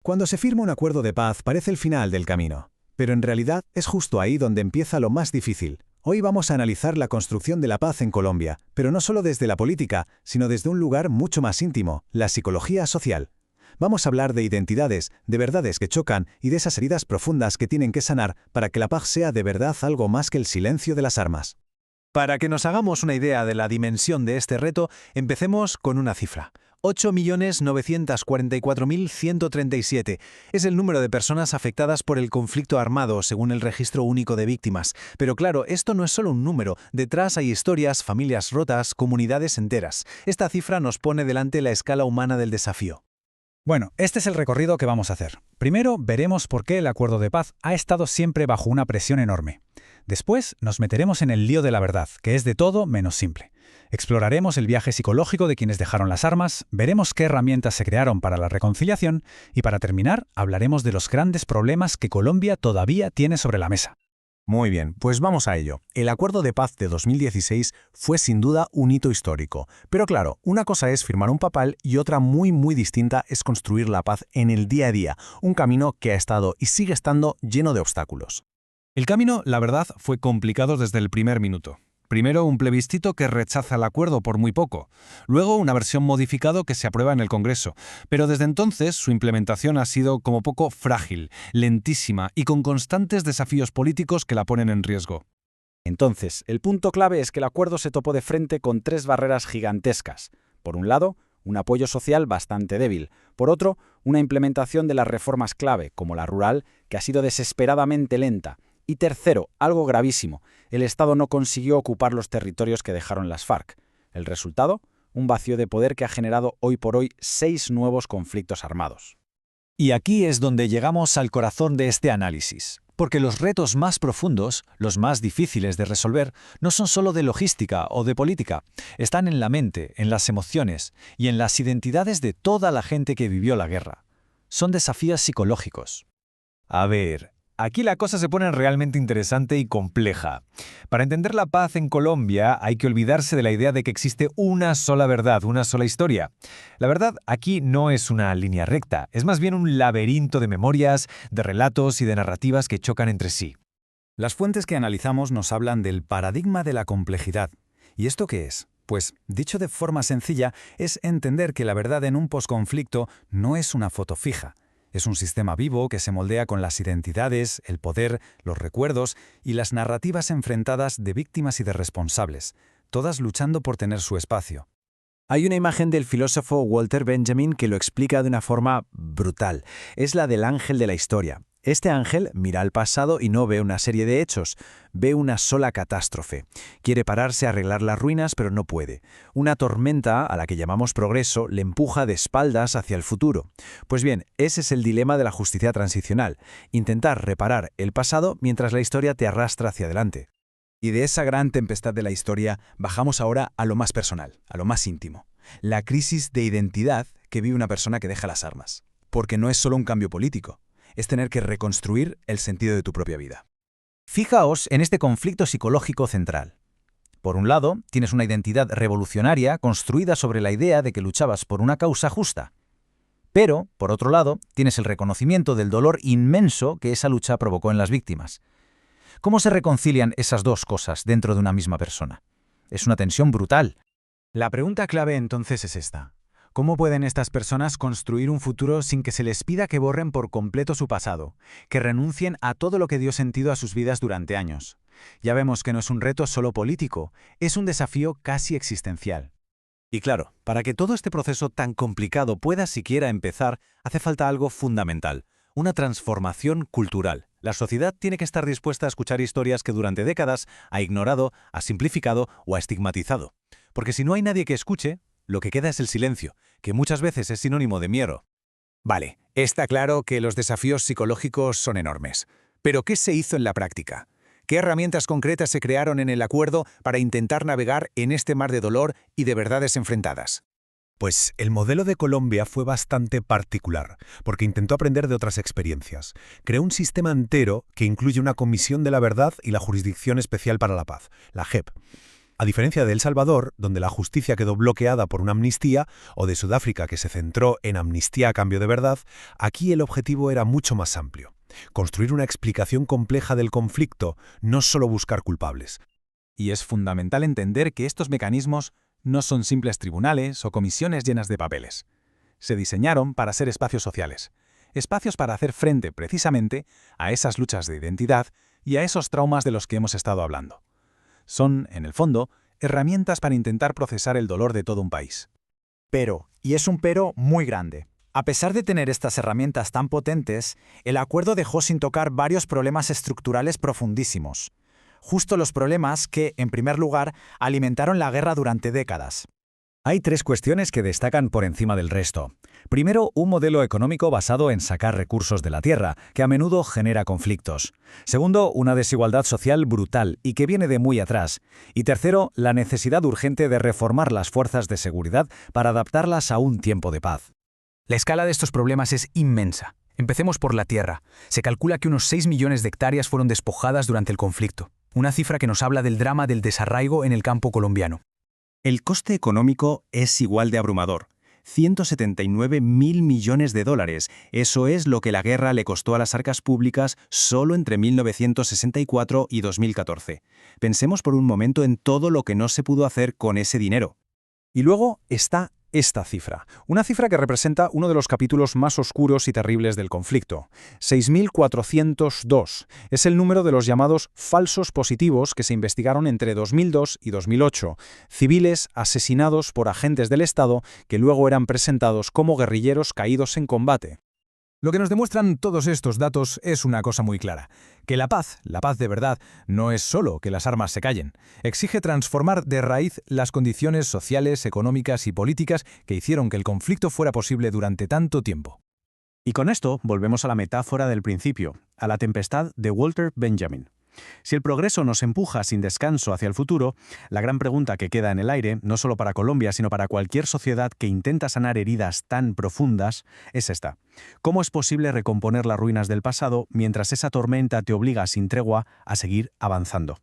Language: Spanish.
Cuando se firma un acuerdo de paz parece el final del camino, pero en realidad es justo ahí donde empieza lo más difícil. Hoy vamos a analizar la construcción de la paz en Colombia, pero no solo desde la política, sino desde un lugar mucho más íntimo, la psicología social. Vamos a hablar de identidades, de verdades que chocan y de esas heridas profundas que tienen que sanar para que la paz sea de verdad algo más que el silencio de las armas. Para que nos hagamos una idea de la dimensión de este reto, empecemos con una cifra. 8.944.137 es el número de personas afectadas por el conflicto armado, según el Registro Único de Víctimas. Pero claro, esto no es solo un número. Detrás hay historias, familias rotas, comunidades enteras. Esta cifra nos pone delante la escala humana del desafío. Bueno, este es el recorrido que vamos a hacer. Primero, veremos por qué el acuerdo de paz ha estado siempre bajo una presión enorme. Después, nos meteremos en el lío de la verdad, que es de todo menos simple. Exploraremos el viaje psicológico de quienes dejaron las armas, veremos qué herramientas se crearon para la reconciliación y para terminar, hablaremos de los grandes problemas que Colombia todavía tiene sobre la mesa. Muy bien, pues vamos a ello. El Acuerdo de Paz de 2016 fue sin duda un hito histórico. Pero claro, una cosa es firmar un papel y otra muy distinta es construir la paz en el día a día, un camino que ha estado y sigue estando lleno de obstáculos. El camino, la verdad, fue complicado desde el primer minuto. Primero, un plebiscito que rechaza el acuerdo por muy poco. Luego, una versión modificada que se aprueba en el Congreso. Pero desde entonces, su implementación ha sido como poco frágil, lentísima y con constantes desafíos políticos que la ponen en riesgo. Entonces, el punto clave es que el acuerdo se topó de frente con tres barreras gigantescas. Por un lado, un apoyo social bastante débil. Por otro, una implementación de las reformas clave, como la rural, que ha sido desesperadamente lenta. Y tercero, algo gravísimo, el Estado no consiguió ocupar los territorios que dejaron las FARC. El resultado, un vacío de poder que ha generado hoy por hoy 6 nuevos conflictos armados. Y aquí es donde llegamos al corazón de este análisis. Porque los retos más profundos, los más difíciles de resolver, no son solo de logística o de política. Están en la mente, en las emociones y en las identidades de toda la gente que vivió la guerra. Son desafíos psicológicos. A ver, aquí la cosa se pone realmente interesante y compleja. Para entender la paz en Colombia hay que olvidarse de la idea de que existe una sola verdad, una sola historia. La verdad aquí no es una línea recta, es más bien un laberinto de memorias, de relatos y de narrativas que chocan entre sí. Las fuentes que analizamos nos hablan del paradigma de la complejidad. ¿Y esto qué es? Pues, dicho de forma sencilla, es entender que la verdad en un posconflicto no es una foto fija. Es un sistema vivo que se moldea con las identidades, el poder, los recuerdos y las narrativas enfrentadas de víctimas y de responsables, todas luchando por tener su espacio. Hay una imagen del filósofo Walter Benjamin que lo explica de una forma brutal. Es la del ángel de la historia. Este ángel mira al pasado y no ve una serie de hechos, ve una sola catástrofe. Quiere pararse a arreglar las ruinas, pero no puede. Una tormenta, a la que llamamos progreso, le empuja de espaldas hacia el futuro. Pues bien, ese es el dilema de la justicia transicional, intentar reparar el pasado mientras la historia te arrastra hacia adelante. Y de esa gran tempestad de la historia bajamos ahora a lo más personal, a lo más íntimo. La crisis de identidad que vive una persona que deja las armas. Porque no es solo un cambio político. Es tener que reconstruir el sentido de tu propia vida. Fijaos en este conflicto psicológico central. Por un lado, tienes una identidad revolucionaria construida sobre la idea de que luchabas por una causa justa. Pero, por otro lado, tienes el reconocimiento del dolor inmenso que esa lucha provocó en las víctimas. ¿Cómo se reconcilian esas dos cosas dentro de una misma persona? Es una tensión brutal. La pregunta clave entonces es esta. ¿Cómo pueden estas personas construir un futuro sin que se les pida que borren por completo su pasado, que renuncien a todo lo que dio sentido a sus vidas durante años? Ya vemos que no es un reto solo político, es un desafío casi existencial. Y claro, para que todo este proceso tan complicado pueda siquiera empezar, hace falta algo fundamental, una transformación cultural. La sociedad tiene que estar dispuesta a escuchar historias que durante décadas ha ignorado, ha simplificado o ha estigmatizado. Porque si no hay nadie que escuche, lo que queda es el silencio, que muchas veces es sinónimo de miedo. Vale, está claro que los desafíos psicológicos son enormes. Pero ¿qué se hizo en la práctica? ¿Qué herramientas concretas se crearon en el acuerdo para intentar navegar en este mar de dolor y de verdades enfrentadas? Pues el modelo de Colombia fue bastante particular, porque intentó aprender de otras experiencias. Creó un sistema entero que incluye una Comisión de la Verdad y la Jurisdicción Especial para la Paz, la JEP. A diferencia de El Salvador, donde la justicia quedó bloqueada por una amnistía, o de Sudáfrica, que se centró en amnistía a cambio de verdad, aquí el objetivo era mucho más amplio. Construir una explicación compleja del conflicto, no solo buscar culpables. Y es fundamental entender que estos mecanismos no son simples tribunales o comisiones llenas de papeles. Se diseñaron para ser espacios sociales, espacios para hacer frente precisamente a esas luchas de identidad y a esos traumas de los que hemos estado hablando. Son, en el fondo, herramientas para intentar procesar el dolor de todo un país. Pero, y es un pero muy grande, a pesar de tener estas herramientas tan potentes, el acuerdo dejó sin tocar varios problemas estructurales profundísimos. Justo los problemas que, en primer lugar, alimentaron la guerra durante décadas. Hay tres cuestiones que destacan por encima del resto. Primero, un modelo económico basado en sacar recursos de la tierra, que a menudo genera conflictos. Segundo, una desigualdad social brutal y que viene de muy atrás. Y tercero, la necesidad urgente de reformar las fuerzas de seguridad para adaptarlas a un tiempo de paz. La escala de estos problemas es inmensa. Empecemos por la tierra. Se calcula que unos 6 millones de hectáreas fueron despojadas durante el conflicto, una cifra que nos habla del drama del desarraigo en el campo colombiano. El coste económico es igual de abrumador. 179.000 millones de dólares. Eso es lo que la guerra le costó a las arcas públicas solo entre 1964 y 2014. Pensemos por un momento en todo lo que no se pudo hacer con ese dinero. Y luego está esta cifra, una cifra que representa uno de los capítulos más oscuros y terribles del conflicto. 6.402 es el número de los llamados falsos positivos que se investigaron entre 2002 y 2008, civiles asesinados por agentes del Estado que luego eran presentados como guerrilleros caídos en combate. Lo que nos demuestran todos estos datos es una cosa muy clara, que la paz de verdad, no es solo que las armas se callen. Exige transformar de raíz las condiciones sociales, económicas y políticas que hicieron que el conflicto fuera posible durante tanto tiempo. Y con esto volvemos a la metáfora del principio, a la tempestad de Walter Benjamin. Si el progreso nos empuja sin descanso hacia el futuro, la gran pregunta que queda en el aire, no solo para Colombia, sino para cualquier sociedad que intenta sanar heridas tan profundas, es esta. ¿Cómo es posible recomponer las ruinas del pasado mientras esa tormenta te obliga sin tregua a seguir avanzando?